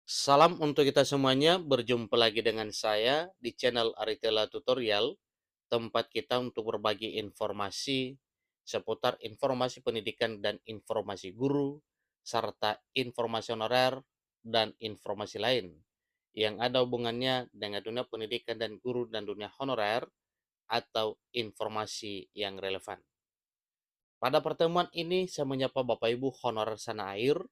Salam untuk kita semuanya, berjumpa lagi dengan saya di channel Aritela Tutorial, tempat kita untuk berbagi informasi seputar informasi pendidikan dan informasi guru, serta informasi honorer dan informasi lain yang ada hubungannya dengan dunia pendidikan dan guru dan dunia honorer atau informasi yang relevan. Pada pertemuan ini, saya menyapa Bapak Ibu honorer sana air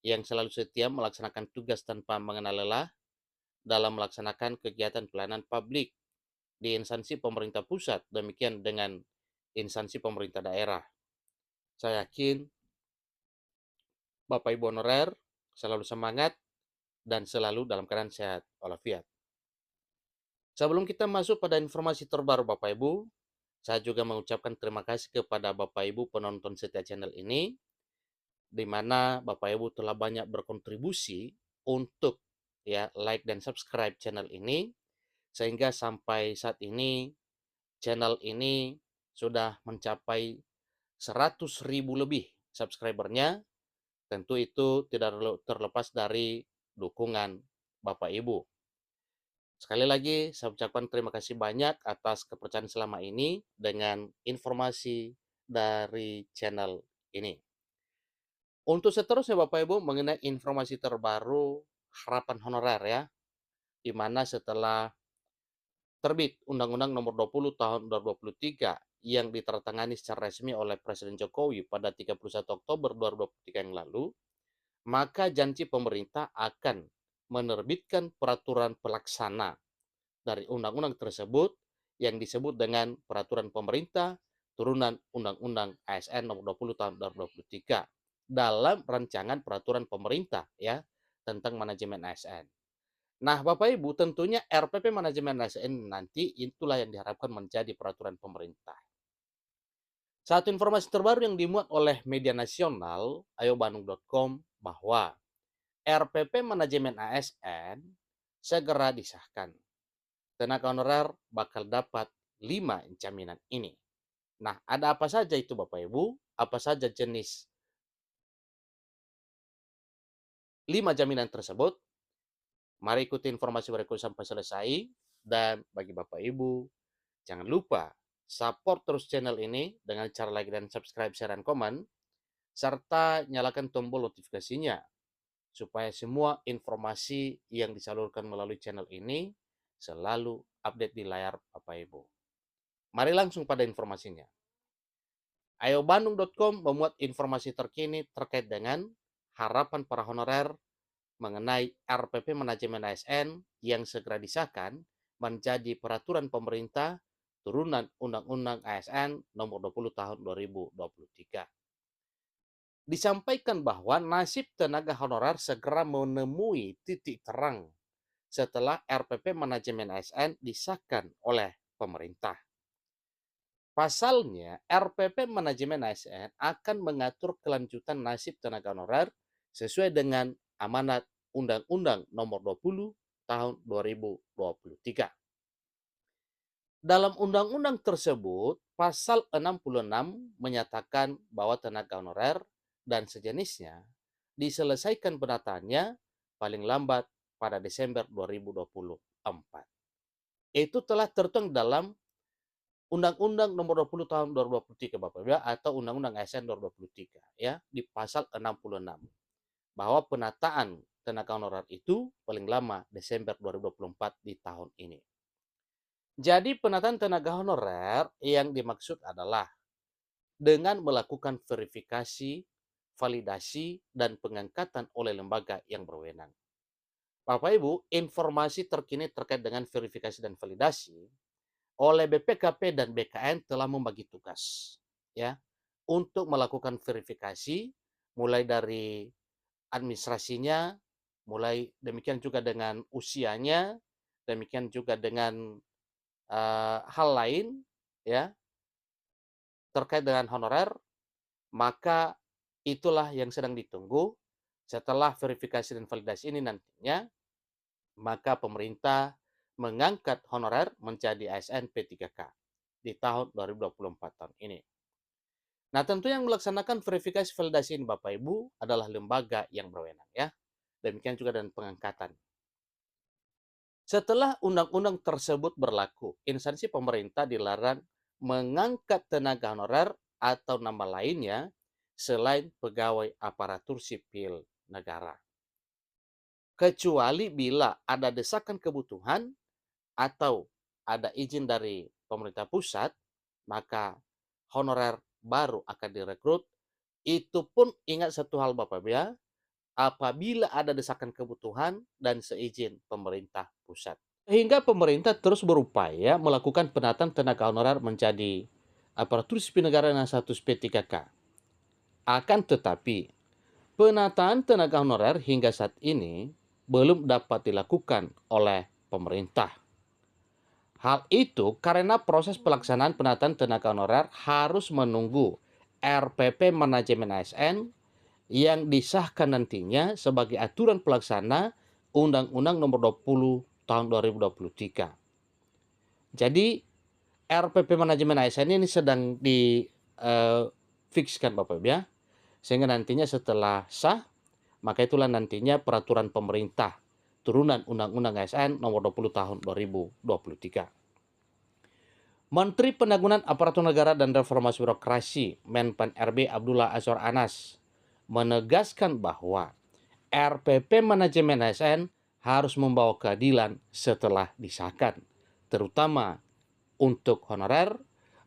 yang selalu setia melaksanakan tugas tanpa mengenal lelah dalam melaksanakan kegiatan pelayanan publik di instansi pemerintah pusat, demikian dengan instansi pemerintah daerah. Saya yakin Bapak Ibu honorer selalu semangat dan selalu dalam keadaan sehat walafiat. Sebelum kita masuk pada informasi terbaru Bapak Ibu, saya juga mengucapkan terima kasih kepada Bapak Ibu penonton setia channel ini, di mana Bapak Ibu telah banyak berkontribusi untuk ya like dan subscribe channel ini, sehingga sampai saat ini channel ini sudah mencapai 100.000 lebih subscribernya. Tentu itu tidak terlepas dari dukungan Bapak Ibu. Sekali lagi saya ucapkan terima kasih banyak atas kepercayaan selama ini dengan informasi dari channel ini. Untuk seterusnya Bapak Ibu mengenai informasi terbaru harapan honorer ya, di mana setelah terbit Undang-Undang Nomor 20 Tahun 2023 yang ditandatangani secara resmi oleh Presiden Jokowi pada 31 Oktober 2023 yang lalu, maka janji pemerintah akan menerbitkan peraturan pelaksana dari undang-undang tersebut yang disebut dengan Peraturan Pemerintah Turunan Undang-Undang ASN Nomor 20 Tahun 2023 dalam rancangan peraturan pemerintah ya tentang manajemen ASN. Nah, Bapak Ibu, tentunya RPP Manajemen ASN nanti itulah yang diharapkan menjadi peraturan pemerintah. Satu informasi terbaru yang dimuat oleh media nasional, ayobandung.com, bahwa RPP Manajemen ASN segera disahkan. Tenaga honorer bakal dapat 5 jaminan ini. Nah, ada apa saja itu Bapak Ibu? Apa saja jenis 5 jaminan tersebut? Mari ikuti informasi berikut sampai selesai. Dan bagi Bapak Ibu, jangan lupa support terus channel ini dengan cara like dan subscribe, share, dan komen, serta nyalakan tombol notifikasinya supaya semua informasi yang disalurkan melalui channel ini selalu update di layar Bapak Ibu. Mari langsung pada informasinya. Ayobandung.com memuat informasi terkini terkait dengan harapan para honorer mengenai RPP Manajemen ASN yang segera disahkan menjadi peraturan pemerintah turunan Undang-Undang ASN Nomor 20 Tahun 2023. Disampaikan bahwa nasib tenaga honorer segera menemui titik terang setelah RPP Manajemen ASN disahkan oleh pemerintah. Pasalnya, RPP Manajemen ASN akan mengatur kelanjutan nasib tenaga honorer sesuai dengan amanat Undang-Undang Nomor 20 Tahun 2023. Dalam undang-undang tersebut, pasal 66 menyatakan bahwa tenaga honorer dan sejenisnya diselesaikan penataannya paling lambat pada Desember 2024. Itu telah tertuang dalam Undang-Undang Nomor 20 Tahun 2023 Bapak Ibu atau Undang-Undang ASN 2023 ya di pasal 66 bahwa penataan tenaga honorer itu paling lama Desember 2024 di tahun ini. Jadi penataan tenaga honorer yang dimaksud adalah dengan melakukan verifikasi, validasi, dan pengangkatan oleh lembaga yang berwenang. Bapak Ibu, informasi terkini terkait dengan verifikasi dan validasi oleh BPKP dan BKN telah membagi tugas ya untuk melakukan verifikasi mulai dari administrasinya, mulai demikian juga dengan usianya, demikian juga dengan hal lain ya terkait dengan honorer, maka itulah yang sedang ditunggu. Setelah verifikasi dan validasi ini nantinya, maka pemerintah mengangkat honorer menjadi ASN P3K di tahun 2024 tahun ini. Nah, tentu yang melaksanakan verifikasi validasi ini Bapak Ibu adalah lembaga yang berwenang ya. demikian juga dengan pengangkatan. Setelah undang-undang tersebut berlaku, instansi pemerintah dilarang mengangkat tenaga honorer atau nama lainnya selain pegawai aparatur sipil negara. Kecuali bila ada desakan kebutuhan atau ada izin dari pemerintah pusat, maka honorer baru akan direkrut. Itu pun ingat satu hal Bapak Ibu ya, apabila ada desakan kebutuhan dan seizin pemerintah pusat. Sehingga pemerintah terus berupaya melakukan penataan tenaga honorer menjadi aparatur sipil negara dengan status P3K. Akan tetapi, penataan tenaga honorer hingga saat ini belum dapat dilakukan oleh pemerintah. Hal itu karena proses pelaksanaan penataan tenaga honorer harus menunggu RPP Manajemen ASN yang disahkan nantinya sebagai aturan pelaksana Undang-Undang Nomor 20 tahun 2023. Jadi RPP Manajemen ASN ini sedang difikskan Bapak Ibu ya. Sehingga nantinya setelah sah, maka itulah nantinya peraturan pemerintah turunan Undang-Undang ASN Nomor 20 tahun 2023. Menteri Penanggulangan Aparatur Negara dan Reformasi Birokrasi Menpan RB Abdullah Azwar Anas menegaskan bahwa RPP Manajemen ASN harus membawa keadilan setelah disahkan, terutama untuk honorer,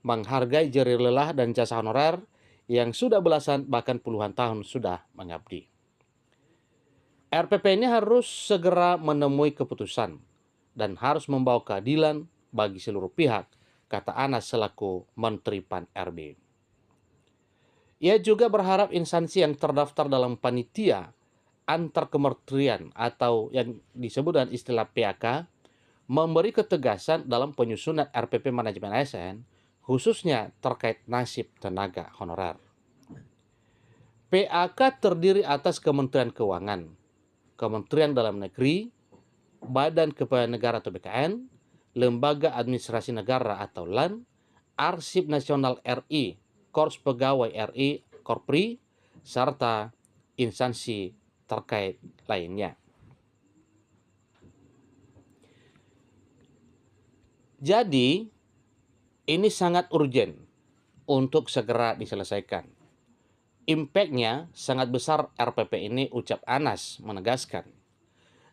menghargai jerih lelah dan jasa honorer yang sudah belasan bahkan puluhan tahun sudah mengabdi. RPP ini harus segera menemui keputusan dan harus membawa keadilan bagi seluruh pihak, kata Anas selaku Menteri Pan RB. Ia juga berharap instansi yang terdaftar dalam panitia antar kementerian atau yang disebut dengan istilah PAK memberi ketegasan dalam penyusunan RPP Manajemen ASN khususnya terkait nasib tenaga honorer. PAK terdiri atas Kementerian Keuangan, Kementerian Dalam Negeri, Badan Kepegawaian Negara atau BKN, Lembaga Administrasi Negara atau LAN, Arsip Nasional RI, Korps Pegawai RI, Korpri, serta instansi terkait lainnya. Jadi, ini sangat urgent untuk segera diselesaikan. Impact-nya sangat besar RPP ini, ucap Anas menegaskan.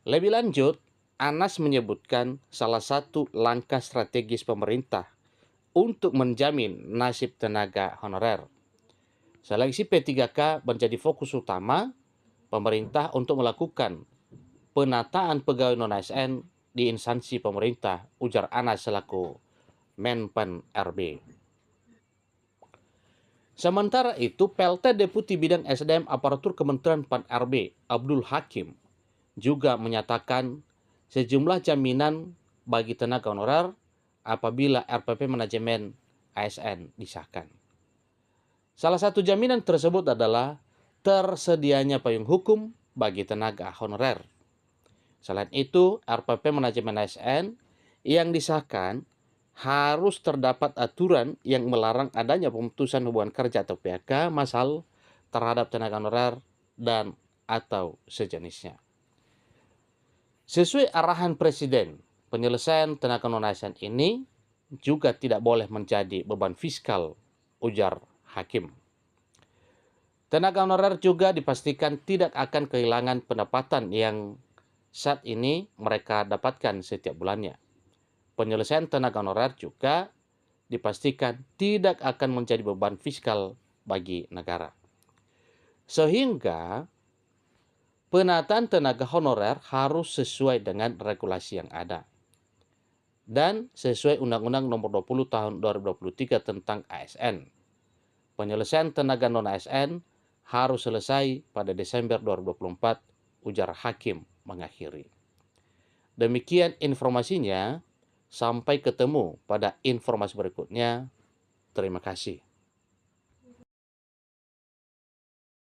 Lebih lanjut, Anas menyebutkan salah satu langkah strategis pemerintah untuk menjamin nasib tenaga honorer. Seleksi P3K menjadi fokus utama pemerintah untuk melakukan penataan pegawai non-ASN di instansi pemerintah, ujar Anas selaku Menpan RB. Sementara itu, PLT Deputi Bidang SDM Aparatur Kementerian Pan RB, Abdul Hakim, juga menyatakan sejumlah jaminan bagi tenaga honorer apabila RPP Manajemen ASN disahkan. Salah satu jaminan tersebut adalah tersedianya payung hukum bagi tenaga honorer. Selain itu, RPP Manajemen ASN yang disahkan harus terdapat aturan yang melarang adanya pemutusan hubungan kerja atau PHK massal terhadap tenaga honorer dan atau sejenisnya. Sesuai arahan Presiden, penyelesaian tenaga non-ASN ini juga tidak boleh menjadi beban fiskal, ujar Hakim. Tenaga honorer juga dipastikan tidak akan kehilangan pendapatan yang saat ini mereka dapatkan setiap bulannya. Penyelesaian tenaga honorer juga dipastikan tidak akan menjadi beban fiskal bagi negara. Sehingga penataan tenaga honorer harus sesuai dengan regulasi yang ada dan sesuai Undang-Undang Nomor 20 Tahun 2023 tentang ASN. Penyelesaian tenaga non-ASN harus selesai pada Desember 2024, ujar Hakim mengakhiri. Demikian informasinya, sampai ketemu pada informasi berikutnya. Terima kasih.